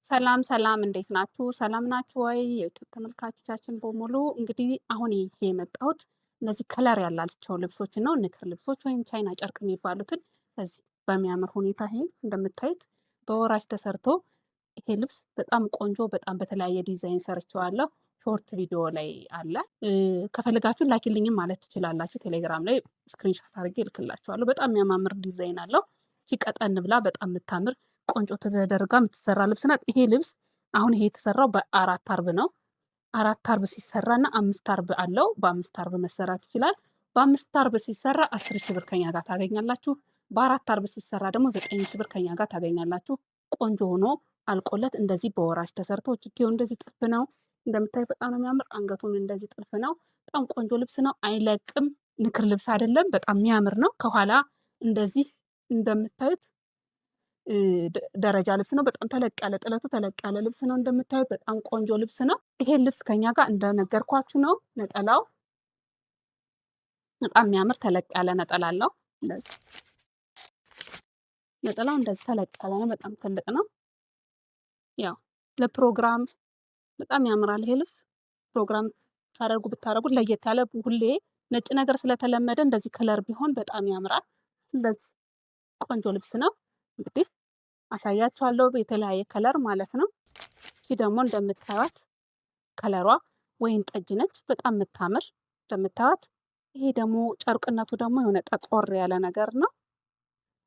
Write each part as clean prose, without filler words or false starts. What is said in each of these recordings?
ሰላም ሰላም እንዴት ናችሁ? ሰላም ናችሁ ወይ? የዩቲዩብ ተመልካቾቻችን በሙሉ እንግዲህ አሁን ይዤ የመጣሁት እነዚህ ከለር ያላቸው ልብሶች ነው። ንክር ልብሶች ወይም ቻይና ጨርቅ የሚባሉትን በዚህ በሚያምር ሁኔታ ይሄ እንደምታዩት በወራጅ ተሰርቶ ይሄ ልብስ በጣም ቆንጆ በጣም በተለያየ ዲዛይን ሰርቼዋለሁ። ሾርት ቪዲዮ ላይ አለ። ከፈለጋችሁ ላኪልኝም ማለት ትችላላችሁ። ቴሌግራም ላይ ስክሪንሾት አድርጌ እልክላችኋለሁ። በጣም የሚያማምር ዲዛይን አለው። እቺ ቀጠን ብላ በጣም የምታምር ቆንጆ ተደርጋ የምትሰራ ልብስ ናት። ይሄ ልብስ አሁን ይሄ የተሰራው በአራት አርብ ነው። አራት አርብ ሲሰራ እና አምስት አርብ አለው። በአምስት አርብ መሰራት ይችላል። በአምስት አርብ ሲሰራ 10 ሺህ ብር ከኛ ጋር ታገኛላችሁ። በአራት አርብ ሲሰራ ደግሞ 9 ሺህ ብር ከኛ ጋር ታገኛላችሁ። ቆንጆ ሆኖ አልቆለት እንደዚህ በወራጅ ተሰርቶ እጅጌው እንደዚህ ጥልፍ ነው። እንደምታይ በጣም ነው የሚያምር። አንገቱን እንደዚህ ጥልፍ ነው። በጣም ቆንጆ ልብስ ነው። አይለቅም። ንክር ልብስ አይደለም። በጣም የሚያምር ነው። ከኋላ እንደዚህ እንደምታዩት ደረጃ ልብስ ነው። በጣም ተለቅ ያለ ጥለቱ ተለቅ ያለ ልብስ ነው። እንደምታዩት በጣም ቆንጆ ልብስ ነው። ይሄን ልብስ ከኛ ጋር እንደነገርኳችሁ ነው። ነጠላው በጣም የሚያምር ተለቅ ያለ ነጠላ አለው። እንደዚህ ነጠላው እንደዚህ ተለቅ ያለ ነው። በጣም ትልቅ ነው። ያው ለፕሮግራም በጣም ያምራል ይሄ ልብስ። ፕሮግራም ብታረጉት ለየት ያለ ሁሌ ነጭ ነገር ስለተለመደ እንደዚህ ከለር ቢሆን በጣም ያምራል። እንደዚህ ቆንጆ ልብስ ነው። እንግዲህ አሳያችኋለሁ የተለያየ ከለር ማለት ነው። እቺ ደግሞ እንደምታዩት ከለሯ ወይን ጠጅ ነች። በጣም የምታምር እንደምታዩት። ይሄ ደግሞ ጨርቅነቱ ደግሞ የሆነ ጠቆር ያለ ነገር ነው።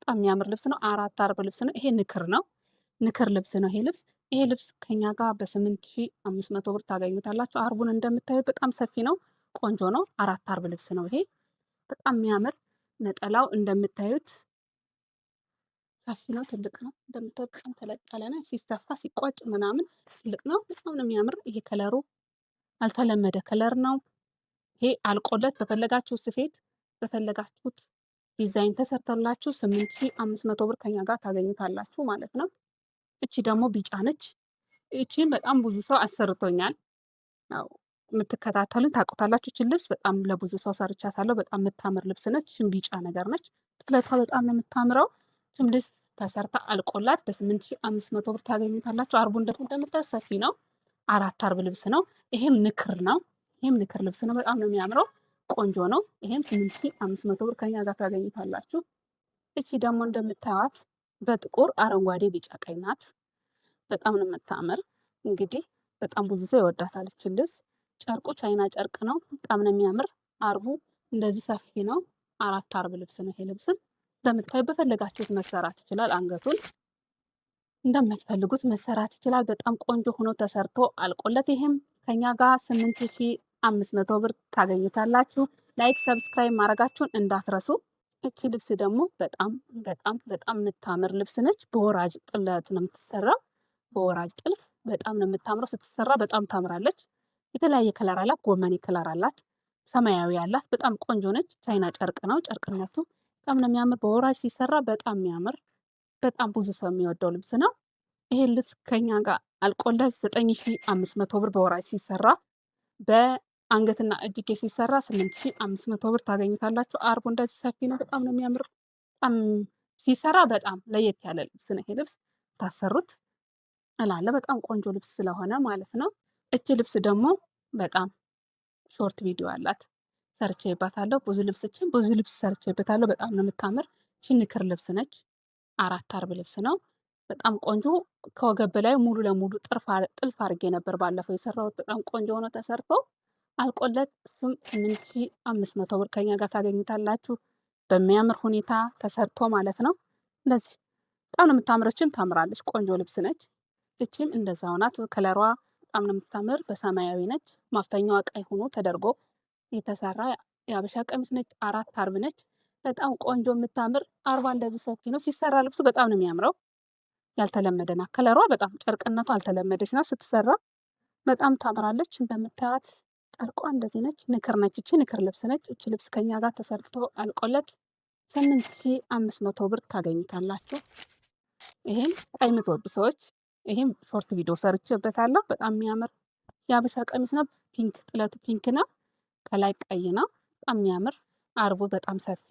በጣም የሚያምር ልብስ ነው። አራት አርብ ልብስ ነው። ይሄ ንክር ነው። ንክር ልብስ ነው ይሄ ልብስ። ይሄ ልብስ ከኛ ጋር በ8500 ብር ታገኙታላችሁ። አርቡን እንደምታዩት በጣም ሰፊ ነው። ቆንጆ ነው። አራት አርብ ልብስ ነው ይሄ። በጣም የሚያምር ነጠላው እንደምታዩት ሰፊ ነው። ትልቅ ነው። እንደምታዩት በጣም ተለቅ ያለ ነው። ሲሰፋ ሲቋጭ ምናምን ትልቅ ነው። በጣም ነው የሚያምር። ይሄ ከለሩ ያልተለመደ ከለር ነው። ይሄ አልቆለት በፈለጋችሁ ስፌት በፈለጋችሁት ዲዛይን ተሰርተላችሁ 8500 ብር ከኛ ጋር ታገኙታላችሁ ማለት ነው። እቺ ደግሞ ቢጫ ነች። እቺን በጣም ብዙ ሰው አሰርቶኛል። ያው የምትከታተሉን ታውቁታላችሁ። እቺን ልብስ በጣም ለብዙ ሰው ሰርቻታለሁ። በጣም የምታምር ልብስ ነች። እቺን ቢጫ ነገር ነች። ጥለቷ በጣም ነው የምታምረው። እቺም ልብስ ተሰርታ አልቆላት በ8500 ብር ታገኙታላችሁ። አርቡ እንደምታዩት ሰፊ ነው። አራት አርብ ልብስ ነው። ይሄም ንክር ነው። ይሄም ንክር ልብስ ነው። በጣም ነው የሚያምረው። ቆንጆ ነው። ይሄም 8500 ብር ከኛ ጋር ታገኙታላችሁ። እቺ ደግሞ እንደምታዩት በጥቁር አረንጓዴ ቢጫ ቀይ ናት። በጣም ነው የምታምር። እንግዲህ በጣም ብዙ ሰው ይወዳታል እቺ ልብስ። ጨርቁ ቻይና ጨርቅ ነው። በጣም ነው የሚያምር። አርቡ እንደዚህ ሰፊ ነው። አራት አርብ ልብስ ነው ይሄ ልብስ። እንደምታዩት በፈለጋችሁት መሰራት ይችላል። አንገቱን እንደምትፈልጉት መሰራት ይችላል። በጣም ቆንጆ ሆኖ ተሰርቶ አልቆለት ይሄም ከኛ ጋር 8500 ብር ታገኙታላችሁ። ላይክ ሰብስክራይብ ማድረጋችሁን እንዳትረሱ። እቺ ልብስ ደግሞ በጣም በጣም በጣም የምታምር ልብስ ነች። በወራጅ ጥለት ነው የምትሰራው። በወራጅ ጥልፍ በጣም ነው የምታምረው። ስትሰራ በጣም ታምራለች። የተለያየ ከለር አላት። ጎመኔ ከለር አላት። ሰማያዊ አላት። በጣም ቆንጆ ነች። ቻይና ጨርቅ ነው። ጨርቅነቱ በጣም ነው የሚያምር። በወራጅ ሲሰራ በጣም የሚያምር በጣም ብዙ ሰው የሚወደው ልብስ ነው። ይሄን ልብስ ከኛ ጋር አልቆለት 9500 ብር በወራጅ ሲሰራ፣ በአንገትና እጅጌ ሲሰራ 8500 ብር ታገኙታላችሁ። አርቡ እንደዚህ ሰፊ ነው። በጣም ነው የሚያምር። በጣም ሲሰራ በጣም ለየት ያለ ልብስ ነው ይሄ ልብስ። ታሰሩት እላለ በጣም ቆንጆ ልብስ ስለሆነ ማለት ነው። እች ልብስ ደግሞ በጣም ሾርት ቪዲዮ አላት። ሰርቼበታለሁ። ብዙ ልብስ ሰርቼበታለሁ። በጣም ነው የምታምር። እቺ ንክር ልብስ ነች። አራት አርብ ልብስ ነው። በጣም ቆንጆ ከወገብ በላይ ሙሉ ለሙሉ ጥልፍ አድርጌ ነበር ባለፈው የሰራሁት። በጣም ቆንጆ ሆኖ ተሰርቶ አልቆለት 8500 ብር ከኛ ጋር ታገኙታላችሁ። በሚያምር ሁኔታ ተሰርቶ ማለት ነው። እንደዚህ በጣም ነው የምታምረችም ታምራለች። ቆንጆ ልብስ ነች። እቺም እንደዛው ናት። ከለሯ በጣም ነው የምታምር። በሰማያዊ ነች። ማፈኛዋ ቀይ ሆኖ ተደርጎ የተሰራ የሀበሻ ቀሚስ ነች። አራት አርብ ነች። በጣም ቆንጆ የምታምር አርባ እንደዚህ ሰፊ ነው። ሲሰራ ልብሱ በጣም ነው የሚያምረው። ያልተለመደ ናት። ከለሯ በጣም ጨርቅነቷ አልተለመደች ናት። ስትሰራ በጣም ታምራለች። እንደምታዩት ጨርቋ እንደዚህ ነች። ንክር ነች። እቺ ንክር ልብስ ነች። እቺ ልብስ ከኛ ጋር ተሰርቶ አልቆለት 8500 ብር ታገኙታላችሁ። ይሄም ቀይ የምትወዱ ሰዎች ይሄም ሾርት ቪዲዮ ሰርቼበታለሁ። በጣም የሚያምር የሀበሻ ቀሚስ ነው። ፒንክ ጥለቱ ፒንክ ነው። ከላይ ቀይ ነው። በጣም የሚያምር አርቡ በጣም ሰፊ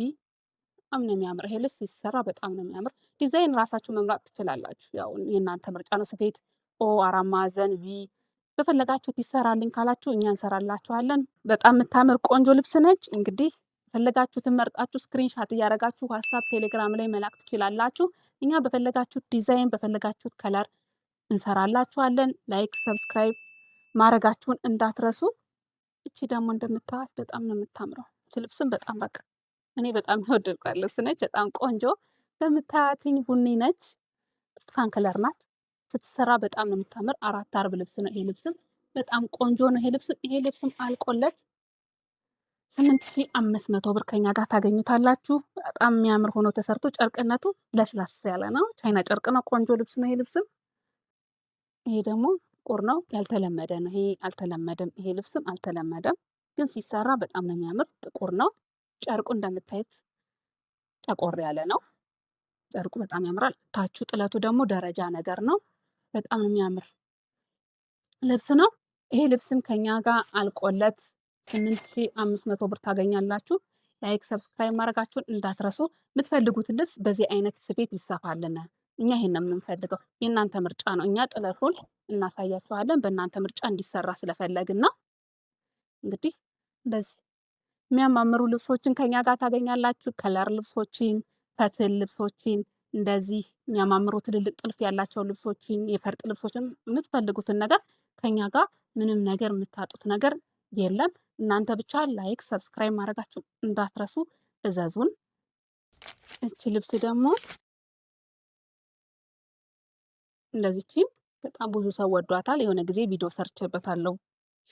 በጣም ነው የሚያምር። ይሄ ልብስ ሲሰራ በጣም ነው የሚያምር። ዲዛይን ራሳችሁ መምረጥ ትችላላችሁ። ያው የእናንተ ምርጫ ነው። ስፌት ኦ፣ አራት ማዕዘን፣ ቪ በፈለጋችሁት ይሰራልኝ ካላችሁ እኛ እንሰራላችኋለን። በጣም የምታምር ቆንጆ ልብስ ነች። እንግዲህ የፈለጋችሁትን መርጣችሁ ስክሪንሻት እያደረጋችሁ ዋትሳፕ፣ ቴሌግራም ላይ መላክ ትችላላችሁ። እኛ በፈለጋችሁት ዲዛይን በፈለጋችሁት ከለር እንሰራላችኋለን። ላይክ ሰብስክራይብ ማድረጋችሁን እንዳትረሱ። እቺ ደግሞ እንደምታዩት በጣም ነው የምታምረው። እቺ ልብስም በጣም በቃ እኔ በጣም የወደድኳት ልብስ ነች። በጣም ቆንጆ በምታያትኝ ቡኒ ነች። ብርቱካን ከለር ናት። ስትሰራ በጣም ነው የምታምር። 4 አርብ ልብስ ነው። ይሄ ልብስም በጣም ቆንጆ ነው። ይሄ ልብስም አልቆለት 8500 ብር ከኛ ጋር ታገኙታላችሁ። በጣም የሚያምር ሆኖ ተሰርቶ ጨርቅነቱ ለስላሳ ያለ ነው። ቻይና ጨርቅ ነው። ቆንጆ ልብስ ነው ይሄ ልብስም። ይሄ ደግሞ ጥቁር ነው። ያልተለመደ ነው። ይሄ አልተለመደም። ይሄ ልብስም አልተለመደም፣ ግን ሲሰራ በጣም ነው የሚያምር። ጥቁር ነው። ጨርቁ እንደምታዩት ጠቆር ያለ ነው። ጨርቁ በጣም ያምራል። ታቹ ጥለቱ ደግሞ ደረጃ ነገር ነው። በጣም የሚያምር ልብስ ነው። ይሄ ልብስም ከኛ ጋር አልቆለት 8500 ብር ታገኛላችሁ። ላይክ ሰብስክራይብ ማድረጋችሁን እንዳትረሱ። የምትፈልጉትን ልብስ በዚህ አይነት ስፌት ይሰፋልና እኛ ይሄን ነው የምንፈልገው። የእናንተ ምርጫ ነው። እኛ ጥለቱን እናሳያችኋለን። በእናንተ ምርጫ እንዲሰራ ስለፈለግን ነው። እንግዲህ በዚህ የሚያማምሩ ልብሶችን ከኛ ጋር ታገኛላችሁ። ከለር ልብሶችን፣ ፈትል ልብሶችን፣ እንደዚህ የሚያማምሩ ትልልቅ ጥልፍ ያላቸው ልብሶችን፣ የፈርጥ ልብሶችን፣ የምትፈልጉትን ነገር ከኛ ጋር ምንም ነገር የምታጡት ነገር የለም። እናንተ ብቻ ላይክ ሰብስክራይብ ማድረጋችሁ እንዳትረሱ፣ እዘዙን። እቺ ልብስ ደግሞ እንደዚች በጣም ብዙ ሰው ወዷታል። የሆነ ጊዜ ቪዲዮ ሰርቼበታለሁ፣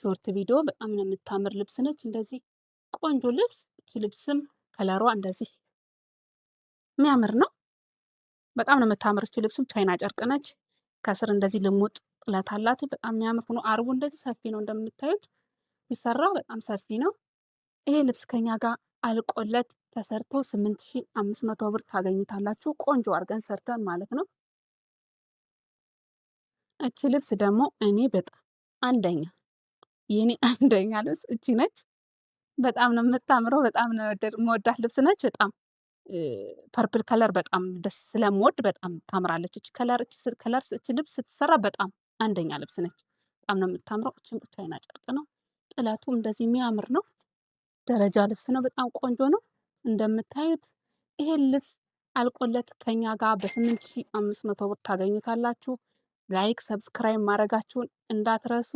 ሾርት ቪዲዮ። በጣም ነው የምታምር ልብስ ነች። እንደዚህ ቆንጆ ልብስ። እቺ ልብስም ከለሯ እንደዚህ የሚያምር ነው። በጣም ነው የምታምር። እቺ ልብስም ቻይና ጨርቅ ነች። ከስር እንደዚህ ልሙጥ ጥለት አላት። በጣም የሚያምር ሆኖ አርቡ እንደዚህ ሰፊ ነው። እንደምታዩት ሲሰራ በጣም ሰፊ ነው። ይሄ ልብስ ከኛ ጋር አልቆለት ተሰርቶ 8500 ብር ታገኙታላችሁ። ቆንጆ አድርገን ሰርተን ማለት ነው። እቺ ልብስ ደግሞ እኔ በጣም አንደኛ የኔ አንደኛ ልብስ እቺ ነች። በጣም ነው የምታምረው። በጣም ነው የምወዳት ልብስ ነች። በጣም ፐርፕል ከለር በጣም ደስ ስለምወድ በጣም ታምራለች። እቺ ልብስ ስትሰራ በጣም አንደኛ ልብስ ነች። በጣም ነው የምታምረው። እቺም ቻይና ጨርቅ ነው። ጥለቱም እንደዚህ የሚያምር ነው። ደረጃ ልብስ ነው። በጣም ቆንጆ ነው። እንደምታዩት ይሄን ልብስ አልቆለት ከኛ ጋር በ8500 ብር ታገኙታላችሁ። ላይክ ሰብስክራይብ ማድረጋችሁን እንዳትረሱ።